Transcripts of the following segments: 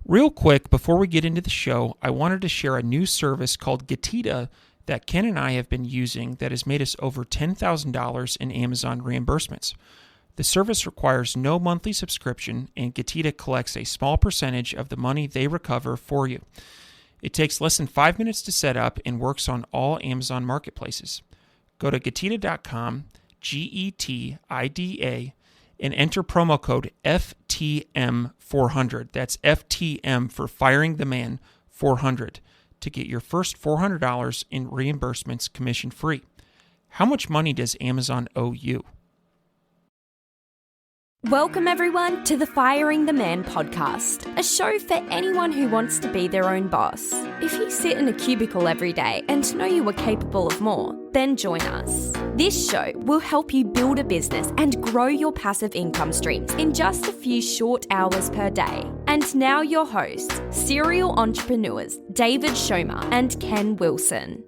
Real quick, before we get into the show, I wanted to share a new service called Getita that Ken and I have been using that has made us over $10,000 in Amazon reimbursements. The service requires no monthly subscription, and Getita collects a small percentage of the money they recover for you. It takes less than 5 minutes to set up and works on all Amazon marketplaces. Go to Getita.com, Getida, and enter promo code FTM400. That's FTM for Firing the Man 400 to get your first $400 in reimbursements commission free. How much money does Amazon owe you? Welcome everyone to the Firing the Man podcast, a show for anyone who wants to be their own boss. If you sit in a cubicle every day and know you are capable of more, then join us. This show will help you build a business and grow your passive income streams in just a few short hours per day. And now your hosts, serial entrepreneurs David Schomer and Ken Wilson.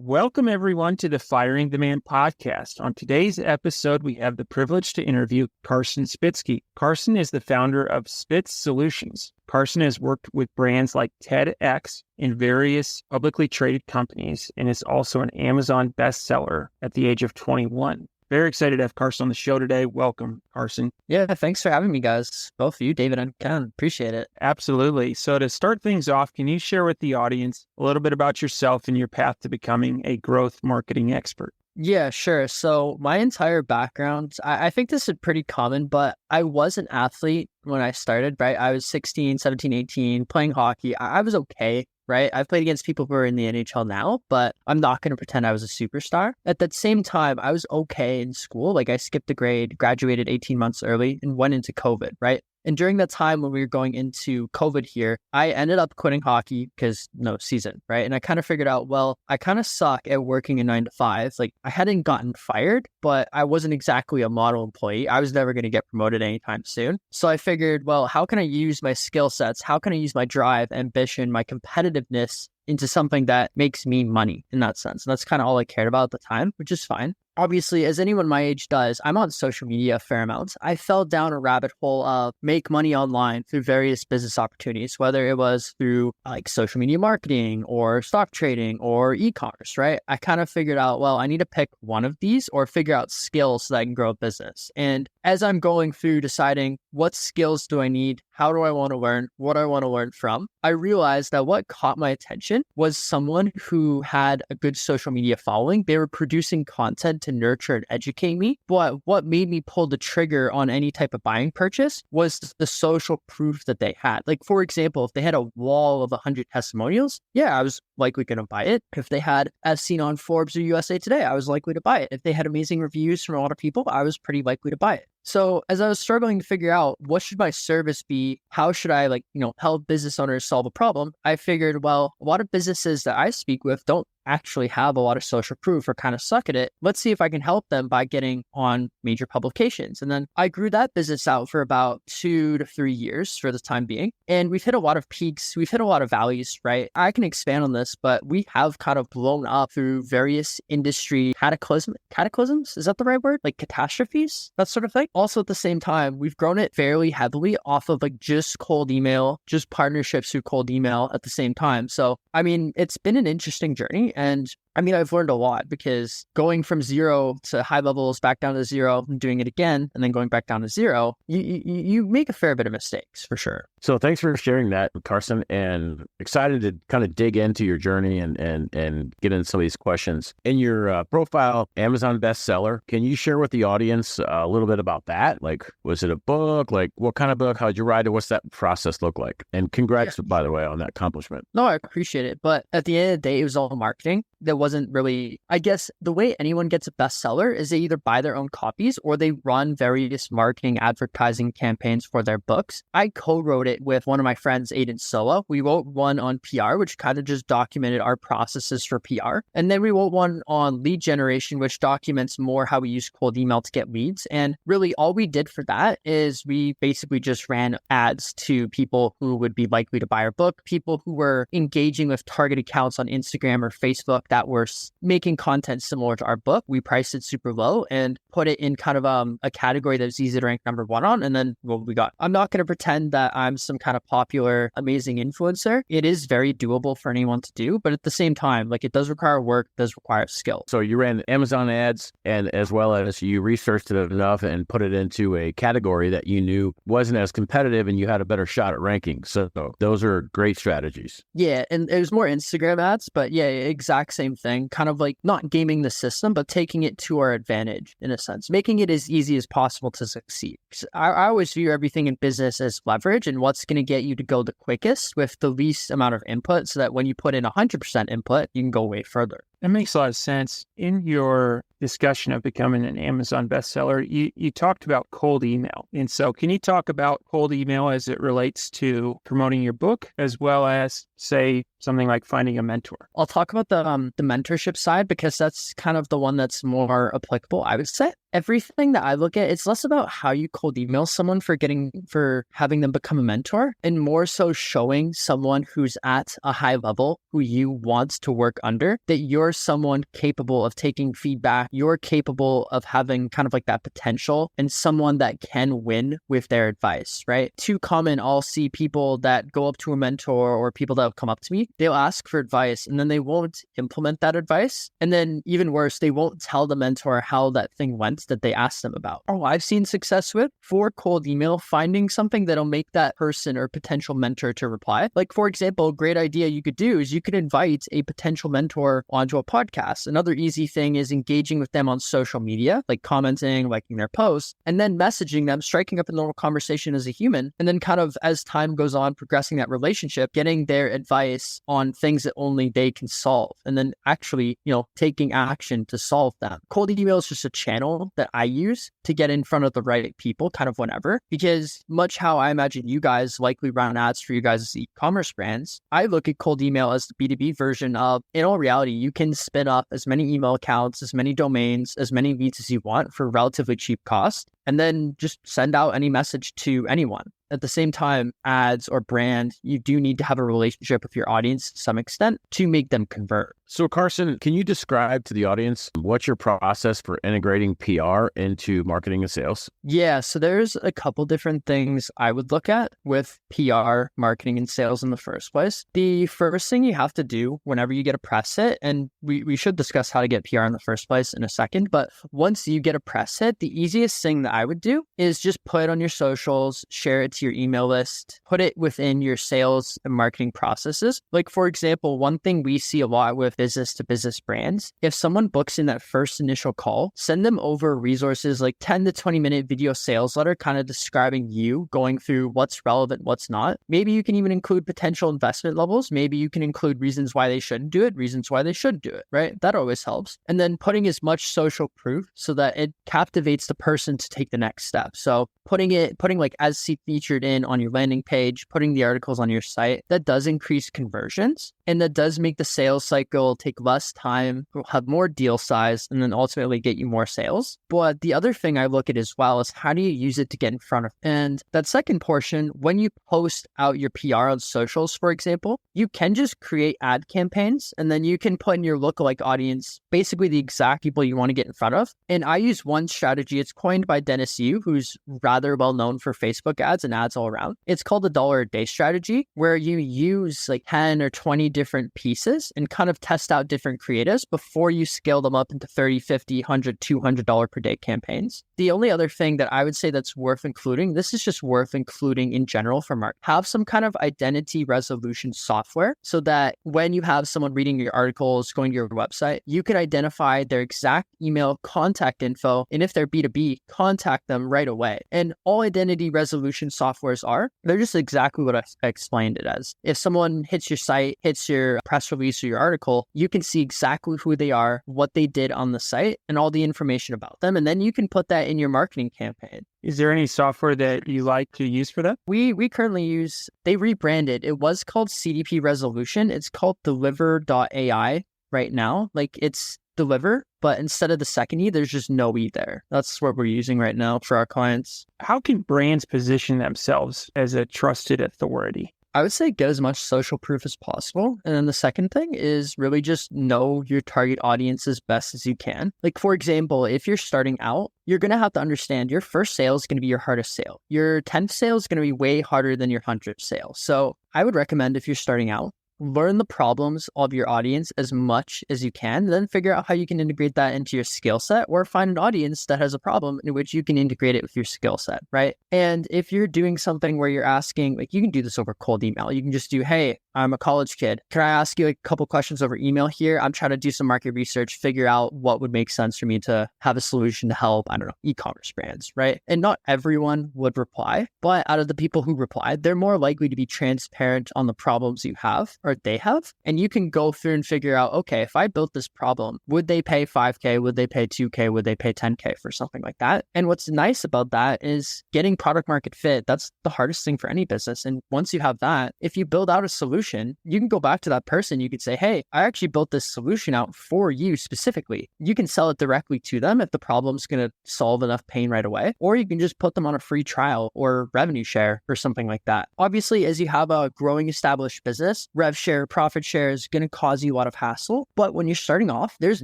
Welcome, everyone, to the Firing the Man podcast. On today's episode, we have the privilege to interview Carson Spitzke. Carson is the founder of Spitzke Solutions. Carson has worked with brands like TEDx and various publicly traded companies and is also an Amazon bestseller at the age of 21. Very excited to have Carson on the show today. Welcome, Carson. Yeah, thanks for having me, guys. Both of you, David and Ken. Appreciate it. Absolutely. So to start things off, can you share with the audience a little bit about yourself and your path to becoming a growth marketing expert? Yeah, sure. So my entire background, I think this is pretty common, but I was an athlete when I started, right? I was 16, 17, 18, playing hockey. I was okay. Right? I've played against people who are in the NHL now, but I'm not going to pretend I was a superstar. At that same time, I was okay in school. Like I skipped a grade, graduated 18 months early, and went into COVID, right? And during that time when we were going into COVID here, I ended up quitting hockey because no season, right? And I kind of figured out, well, I kind of suck at working a 9 to 5. Like I hadn't gotten fired, but I wasn't exactly a model employee. I was never going to get promoted anytime soon. So I figured, well, how can I use my skill sets? How can I use my drive, ambition, my competitiveness into something that makes me money in that sense? And that's kind of all I cared about at the time, which is fine. Obviously, as anyone my age does, I'm on social media a fair amount. I fell down a rabbit hole of make money online through various business opportunities, whether it was through like social media marketing or stock trading or e-commerce, right? I kind of figured out, well, I need to pick one of these or figure out skills so that I can grow a business. And as I'm going through deciding what skills do I need, how do I want to learn, what do I want to learn from, I realized that what caught my attention was someone who had a good social media following. They were producing content to nurture and educate me. But what made me pull the trigger on any type of buying purchase was the social proof that they had. Like, for example, if they had a wall of 100 testimonials, yeah, I was likely going to buy it. If they had, as seen on Forbes or USA Today, I was likely to buy it. If they had amazing reviews from a lot of people, I was pretty likely to buy it. So as I was struggling to figure out what should my service be, how should I help business owners solve a problem, I figured, well, a lot of businesses that I speak with don't actually have a lot of social proof or kind of suck at it. Let's see if I can help them by getting on major publications. And then I grew that business out for about 2 to 3 years for the time being. And we've hit a lot of peaks. We've hit a lot of valleys, right? I can expand on this, but we have kind of blown up through various industry cataclysms. Is that the right word? Like catastrophes, that sort of thing. Also at the same time, we've grown it fairly heavily off of like just cold email, just partnerships through cold email at the same time. So, I mean, it's been an interesting journey. And I mean, I've learned a lot because going from zero to high levels, back down to zero, and doing it again, and then going back down to zero, you make a fair bit of mistakes for sure. So thanks for sharing that, Carson, and excited to kind of dig into your journey and get into some of these questions. In your profile, Amazon bestseller, can you share with the audience a little bit about that? Like, was it a book? Like, what kind of book? How'd you write it? What's that process look like? And congrats, by the way, on that accomplishment. No, I appreciate it. But at the end of the day, it was all marketing. There wasn't really, I guess, the way anyone gets a bestseller is they either buy their own copies or they run various marketing advertising campaigns for their books. I co-wrote it with one of my friends, Aiden Solo. We wrote one on PR, which kind of just documented our processes for PR. And then we wrote one on lead generation, which documents more how we use cold email to get leads. And really all we did for that is we basically just ran ads to people who would be likely to buy our book, people who were engaging with target accounts on Instagram or Facebook that we're making content similar to our book. We price it super low and put it in kind of a category that's easy to rank number one on. And then what we got. I'm not going to pretend that I'm some kind of popular, amazing influencer. It is very doable for anyone to do, but at the same time, like it does require work, does require skill. So you ran Amazon ads, and as well as you researched it enough and put it into a category that you knew wasn't as competitive and you had a better shot at ranking. So those are great strategies. Yeah, and it was more Instagram ads, but yeah, exact same thing. Kind of like not gaming the system, but taking it to our advantage in a sense, making it as easy as possible to succeed. I always view everything in business as leverage and what's going to get you to go the quickest with the least amount of input so that when you put in 100% input, you can go way further. That makes a lot of sense. In your discussion of becoming an Amazon bestseller, you talked about cold email. And so can you talk about cold email as it relates to promoting your book, as well as, say, something like finding a mentor? I'll talk about the mentorship side because that's kind of the one that's more applicable, I would say. Everything that I look at, it's less about how you cold email someone for having them become a mentor, and more so showing someone who's at a high level who you want to work under, that you're someone capable of taking feedback, you're capable of having kind of like that potential and someone that can win with their advice, right? Too common, I'll see people that go up to a mentor or people that have come up to me, they'll ask for advice and then they won't implement that advice. And then even worse, they won't tell the mentor how that thing went that they asked them about. Oh, I've seen success with for cold email, finding something that'll make that person or potential mentor to reply. Like, for example, a great idea you could do is you could invite a potential mentor onto a podcast. Another easy thing is engaging with them on social media, like commenting, liking their posts, and then messaging them, striking up a normal conversation as a human. And then kind of as time goes on, progressing that relationship, getting their advice on things that only they can solve. And then actually, taking action to solve them. Cold email is just a channel that I use to get in front of the right people kind of whenever, because much how I imagine you guys likely run ads for you guys' e-commerce brands, I look at cold email as the B2B version of, in all reality, you can spin up as many email accounts, as many domains, as many leads as you want for relatively cheap cost, and then just send out any message to anyone. At the same time, ads or brand, you do need to have a relationship with your audience to some extent to make them convert. So Carson, can you describe to the audience what's your process for integrating PR into marketing and sales? Yeah, so there's a couple different things I would look at with PR, marketing, and sales in the first place. The first thing you have to do whenever you get a press hit, and we should discuss how to get PR in the first place in a second, but once you get a press hit, the easiest thing that I would do is just put it on your socials, share it to your email list, put it within your sales and marketing processes. Like, for example, one thing we see a lot with business to business brands, if someone books in that first initial call, send them over resources like 10 to 20 minute video sales letter, kind of describing you, going through what's relevant, what's not. Maybe you can even include potential investment levels. Maybe you can include reasons why they shouldn't do it, reasons why they should do it, right? That always helps. And then putting as much social proof so that it captivates the person to take the next step. So putting like as featured in on your landing page, putting the articles on your site, that does increase conversions and that does make the sales cycle take less time, have more deal size, and then ultimately get you more sales. But the other thing I look at as well is how do you use it to get in front of? And that second portion, when you post out your PR on socials, for example, you can just create ad campaigns and then you can put in your lookalike audience, basically the exact people you want to get in front of. And I use one strategy. It's coined by Dennis Yu, who's rather well known for Facebook ads and ads all around. It's called the $1 a day strategy, where you use like 10 or 20 different pieces and kind of test out different creatives before you scale them up into $30, $50, $100, $200 per day campaigns. The only other thing that I would say that's worth including, this is just worth including in general for marketing, have some kind of identity resolution software so that when you have someone reading your articles, going to your website, you can identify their exact email, contact info, and if they're B2B, contact them right away. And all identity resolution softwares they're just exactly what I explained it as. If someone hits your site, hits your press release or your article, you can see exactly who they are, what they did on the site, and all the information about them. And then you can put that in your marketing campaign. Is there any software that you like to use for that? We currently use, they rebranded. It was called CDP Resolution. It's called Deliver.ai right now. Like it's Deliver, but instead of the second E, there's just no E there. That's what we're using right now for our clients. How can brands position themselves as a trusted authority? I would say get as much social proof as possible. And then the second thing is really just know your target audience as best as you can. Like, for example, if you're starting out, you're going to have to understand your first sale is going to be your hardest sale. Your 10th sale is going to be way harder than your 100th sale. So I would recommend, if you're starting out, learn the problems of your audience as much as you can, then figure out how you can integrate that into your skill set, or find an audience that has a problem in which you can integrate it with your skill set, right? And if you're doing something where you're asking, like, you can do this over cold email. You can just do, hey, I'm a college kid. Can I ask you a couple questions over email here? I'm trying to do some market research, figure out what would make sense for me to have a solution to help, I don't know, e-commerce brands, right? And not everyone would reply, but out of the people who replied, they're more likely to be transparent on the problems you have, or they have. And you can go through and figure out, okay, if I built this problem, would they pay 5K? Would they pay 2K? Would they pay 10K for something like that? And what's nice about that is getting product market fit. That's the hardest thing for any business. And once you have that, if you build out a solution, you can go back to that person. You could say, hey, I actually built this solution out for you specifically. You can sell it directly to them if the problem's going to solve enough pain right away, or you can just put them on a free trial or revenue share or something like that. Obviously, as you have a growing established business, rev share, profit share is going to cause you a lot of hassle. But when you're starting off, there's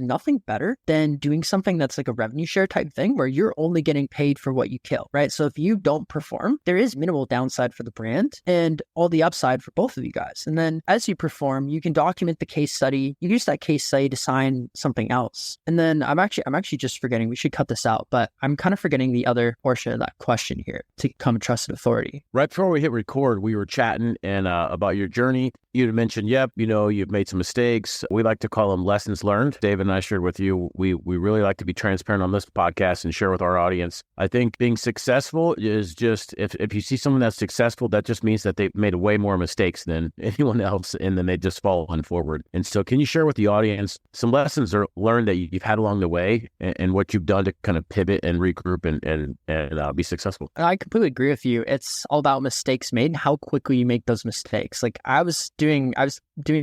nothing better than doing something that's like a revenue share type thing where you're only getting paid for what you kill, right? So if you don't perform, there is minimal downside for the brand and all the upside for both of you guys. And then as you perform, you can document the case study. You use that case study to sign something else. And then I'm actually just forgetting, we should cut this out, but I'm kind of forgetting the other portion of that question here, to become a trusted authority. Right before we hit record, we were chatting and about your journey. You had mentioned, yep, you've made some mistakes. We like to call them lessons learned. David and I shared with you, we really like to be transparent on this podcast and share with our audience. I think being successful is just, if you see someone that's successful, that just means that they've made way more mistakes than anyone else, and then they just fall on forward. And so can you share with the audience some lessons learned that you've had along the way, and what you've done to kind of pivot and regroup and be successful? I completely agree with you. It's all about mistakes made and how quickly you make those mistakes. Like I was doing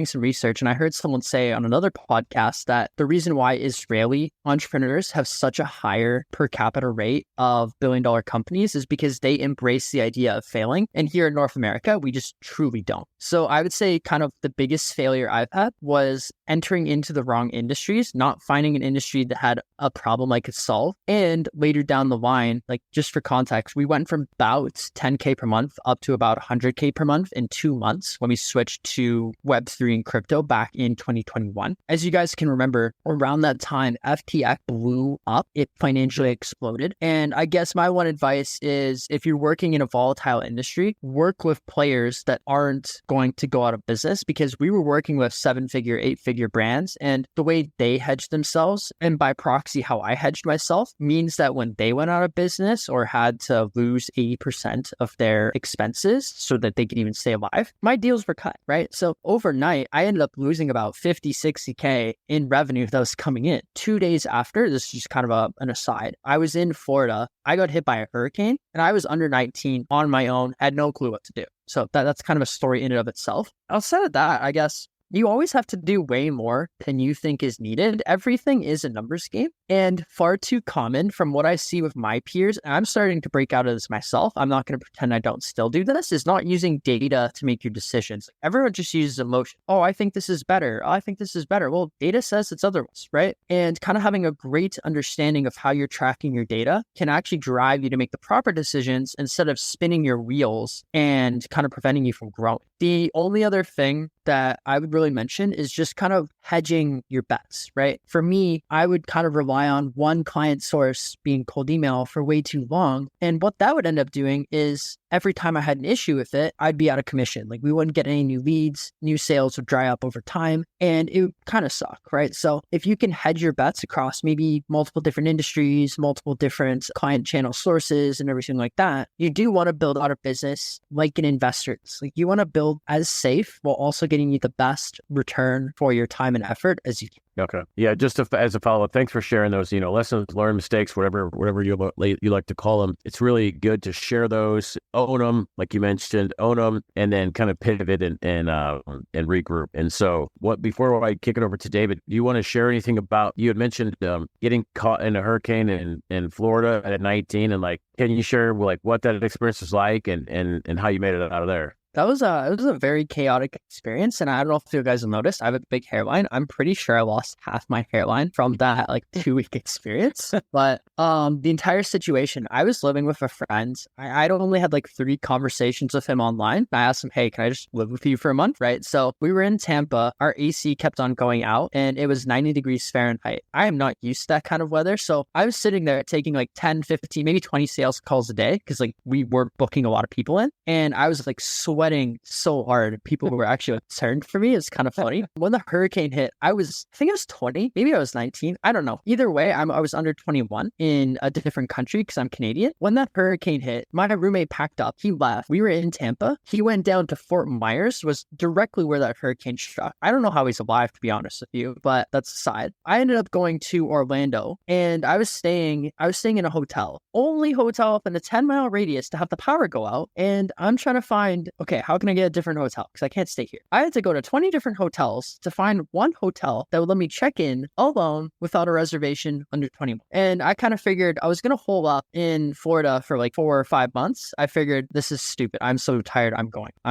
some research, and I heard someone say on another podcast that the reason why Israeli entrepreneurs have such a higher per capita rate of billion-dollar companies is because they embrace the idea of failing. And here in North America, we just truly don't. So I would say kind of the biggest failure I've had was entering into the wrong industries, not finding an industry that had a problem I could solve. And later down the line, like just for context, we went from about 10K per month up to about 100K per month in 2 months when we switched to Web3 and crypto back in 2021. As you guys can remember, around that time, FTX blew up. It financially exploded. And I guess my one advice is, if you're working in a volatile industry, work with players that aren't going to go out of business, because we were working with 7-figure, 8-figure brands, and the way they hedged themselves, and by proxy how I hedged myself, means that when they went out of business or had to lose 80% of their expenses so that they could even stay alive, my deals were cut, right? So overnight, I ended up losing about 50, 60K in revenue that was coming in. 2 days after, this is just kind of an aside, I was in Florida. I got hit by a hurricane, and I was under 19 on my own, had no clue what to do. So that's kind of a story in and of itself. Outside of that, I guess you always have to do way more than you think is needed. Everything is a numbers game, and far too common from what I see with my peers. And I'm starting to break out of this myself. I'm not going to pretend I don't still do this. Is not using data to make your decisions. Everyone just uses emotion. Oh, I think this is better. Oh, I think this is better. Well, data says it's otherwise, right? And kind of having a great understanding of how you're tracking your data can actually drive you to make the proper decisions instead of spinning your wheels and kind of preventing you from growing. The only other thing that I would really mention is just kind of hedging your bets, right? For me, I would kind of rely on one client source being cold email for way too long. And what that would end up doing is every time I had an issue with it, I'd be out of commission. Like we wouldn't get any new leads, new sales would dry up over time, and it would kind of suck, right? So if you can hedge your bets across maybe multiple different industries, multiple different client channel sources and everything like that, you do want to build out a business like an investor. Like you want to build as safe while also getting you the best return for your time and effort as you can. Okay. Yeah. Just as a follow-up, thanks for sharing those, lessons learned, mistakes, whatever you like to call them. It's really good to share those, own them, like you mentioned, and then kind of pivot and regroup. And so before I kick it over to David, do you want to share anything about, you had mentioned getting caught in a hurricane in Florida at 19, and can you share what that experience was like and how you made it out of there? It was a very chaotic experience, and I don't know if you guys have noticed, I have a big hairline. I'm pretty sure I lost half my hairline from that like 2 week experience. But the entire situation, I was living with a friend. I'd only had like 3 conversations with him online. I asked him, "Hey, can I just live with you for a month?" Right? So we were in Tampa. Our AC kept on going out, and it was 90 degrees Fahrenheit. I am not used to that kind of weather, so I was sitting there taking like 10, 15, maybe 20 sales calls a day because like we were booking a lot of people in, and I was like sweating so hard. People were actually concerned for me. It's kind of funny. When the hurricane hit, I think I was 20, maybe I was 19. I don't know. Either way, I was under 21 in a different country because I'm Canadian. When that hurricane hit, my roommate packed up. He left. We were in Tampa. He went down to Fort Myers, was directly where that hurricane struck. I don't know how he's alive, to be honest with you, but that's aside. I ended up going to Orlando, and I was staying in a hotel, only hotel up in a 10-mile radius to have the power go out. And I'm trying to find, okay, how can I get a different hotel? Because I can't stay here. I had to go to 20 different hotels to find one hotel that would let me check in alone without a reservation under 21. And I kind of figured I was going to hole up in Florida for like 4 or 5 months. I figured this is stupid. I'm so tired. I'm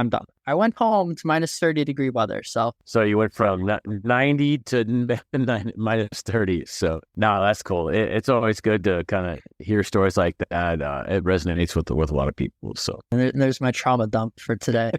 done. I went home to minus 30 degree weather. So you went from 90 to minus 30. So no, that's cool. It's always good to kind of hear stories like that. It resonates with a lot of people. So there's my trauma dump for today.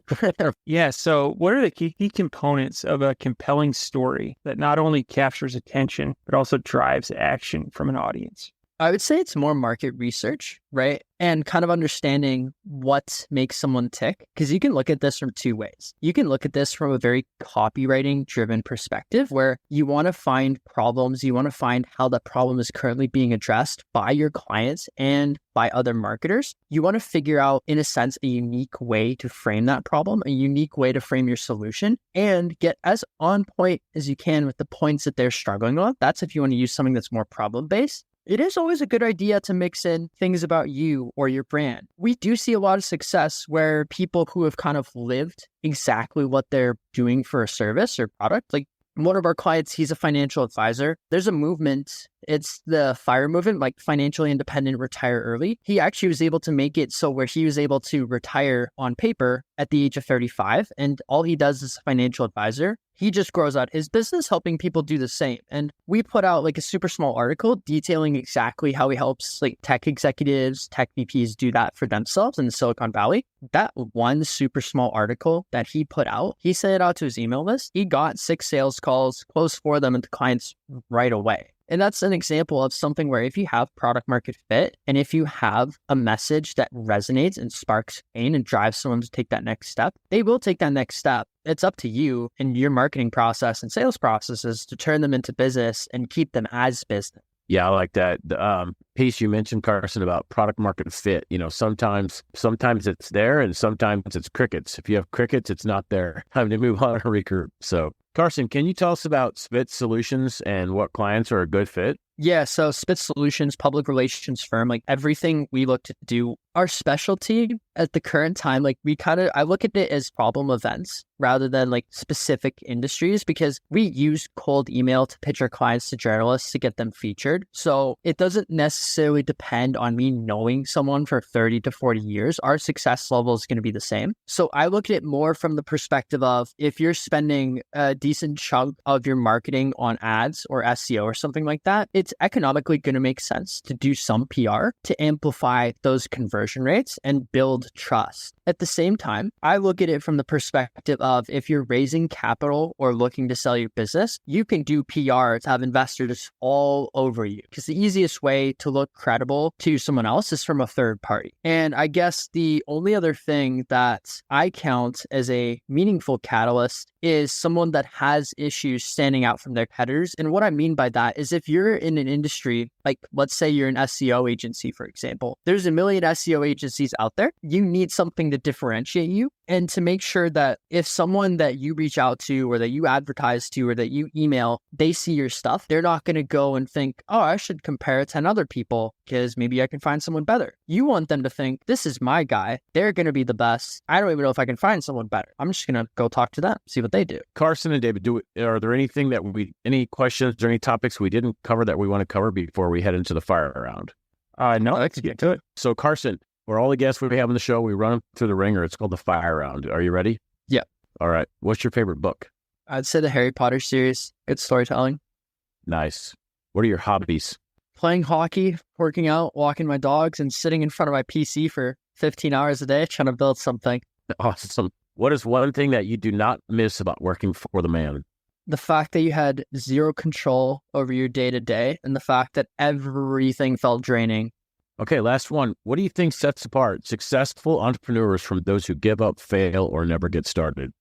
Yeah. So what are the key components of a compelling story that not only captures attention, but also drives action from an audience? I would say it's more market research, right? And kind of understanding what makes someone tick. Because you can look at this from 2 ways. You can look at this from a very copywriting driven perspective where you want to find problems. You want to find how that problem is currently being addressed by your clients and by other marketers. You want to figure out, in a sense, a unique way to frame that problem, a unique way to frame your solution, and get as on point as you can with the points that they're struggling with. That's if you want to use something that's more problem-based. It is always a good idea to mix in things about you or your brand. We do see a lot of success where people who have kind of lived exactly what they're doing for a service or product, like one of our clients, he's a financial advisor. There's a movement. It's the FIRE movement, like financially independent, retire early. He actually was able to make it so where he was able to retire on paper at the age of 35. And all he does is a financial advisor. He just grows out his business, helping people do the same. And we put out like a super small article detailing exactly how he helps like tech executives, tech VPs do that for themselves in Silicon Valley. That one super small article that he put out, he sent it out to his email list. He got 6 sales calls, closed 4 of them into clients right away. And that's an example of something where if you have product market fit and if you have a message that resonates and sparks pain and drives someone to take that next step, they will take that next step. It's up to you and your marketing process and sales processes to turn them into business and keep them as business. Yeah, I like that. The piece you mentioned, Carson, about product market fit. Sometimes it's there and sometimes it's crickets. If you have crickets, it's not there. Time to move on and regroup. So Carson, can you tell us about Spitz Solutions and what clients are a good fit? Yeah, so Spitz Solutions, public relations firm, like everything we look to do, our specialty at the current time, like I look at it as problem events rather than like specific industries because we use cold email to pitch our clients to journalists to get them featured. So it doesn't necessarily depend on me knowing someone for 30 to 40 years. Our success level is going to be the same. So I look at it more from the perspective of if you're spending a decent chunk of your marketing on ads or SEO or something like that, it's economically going to make sense to do some PR to amplify those conversion rates and build trust. At the same time, I look at it from the perspective of if you're raising capital or looking to sell your business, you can do PR to have investors all over you because the easiest way to look credible to someone else is from a third party. And I guess the only other thing that I count as a meaningful catalyst is someone that has issues standing out from their competitors. And what I mean by that is if you're in an industry, like let's say you're an SEO agency, for example, there's a million SEO agencies out there. You need something to differentiate you and to make sure that if someone that you reach out to or that you advertise to or that you email, they see your stuff, they're not going to go and think, oh, I should compare it to 10 other people because maybe I can find someone better. You want them to think, this is my guy. They're going to be the best. I don't even know if I can find someone better. I'm just going to go talk to them, see what they do. Carson and David, are there any questions or any topics we didn't cover that we want to cover before we head into the fire round? No, let's get to it. So Carson, For all the guests we have on the show, we run them through the ringer. It's called the fire round. Are you ready? Yeah. All right. What's your favorite book? I'd say the Harry Potter series. Good storytelling. Nice. What are your hobbies? Playing hockey, working out, walking my dogs, and sitting in front of my PC for 15 hours a day trying to build something. Awesome. What is one thing that you do not miss about working for the man? The fact that you had zero control over your day-to-day and the fact that everything felt draining. Okay, last one. What do you think sets apart successful entrepreneurs from those who give up, fail, or never get started?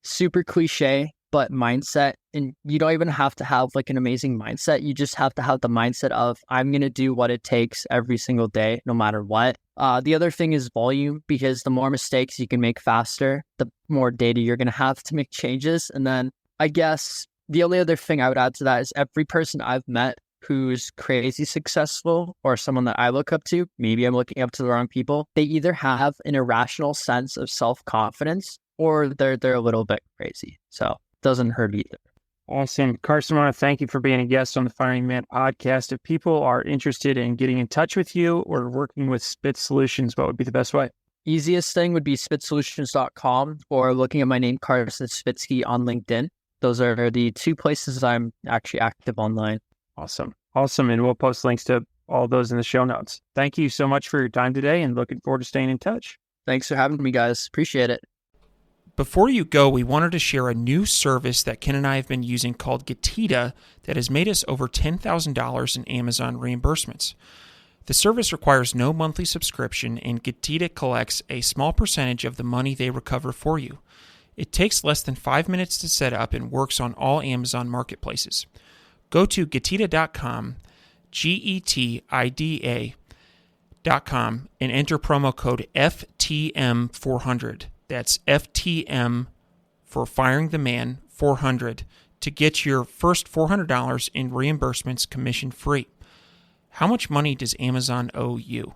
Super cliche, but mindset. And you don't even have to have like an amazing mindset. You just have to have the mindset of, I'm going to do what it takes every single day, no matter what. The other thing is volume, because the more mistakes you can make faster, the more data you're going to have to make changes. And then I guess the only other thing I would add to that is every person I've met who's crazy successful or someone that I look up to, maybe I'm looking up to the wrong people, they either have an irrational sense of self-confidence or they're a little bit crazy. So it doesn't hurt either. Awesome. Carson, I want to thank you for being a guest on the Firing Man podcast. If people are interested in getting in touch with you or working with Spitz Solutions, what would be the best way? Easiest thing would be spitzsolutions.com or looking at my name, Carson Spitzke, on LinkedIn. Those are the two places I'm actually active online. Awesome. And we'll post links to all those in the show notes. Thank you so much for your time today and looking forward to staying in touch. Thanks for having me, guys. Appreciate it. Before you go, we wanted to share a new service that Ken and I have been using called Getita that has made us over $10,000 in Amazon reimbursements. The service requires no monthly subscription, and Getita collects a small percentage of the money they recover for you. It takes less than 5 minutes to set up and works on all Amazon marketplaces. Go to Getita.com, Getida.com, and enter promo code FTM400. That's FTM for Firing the Man 400 to get your first $400 in reimbursements commission free. How much money does Amazon owe you?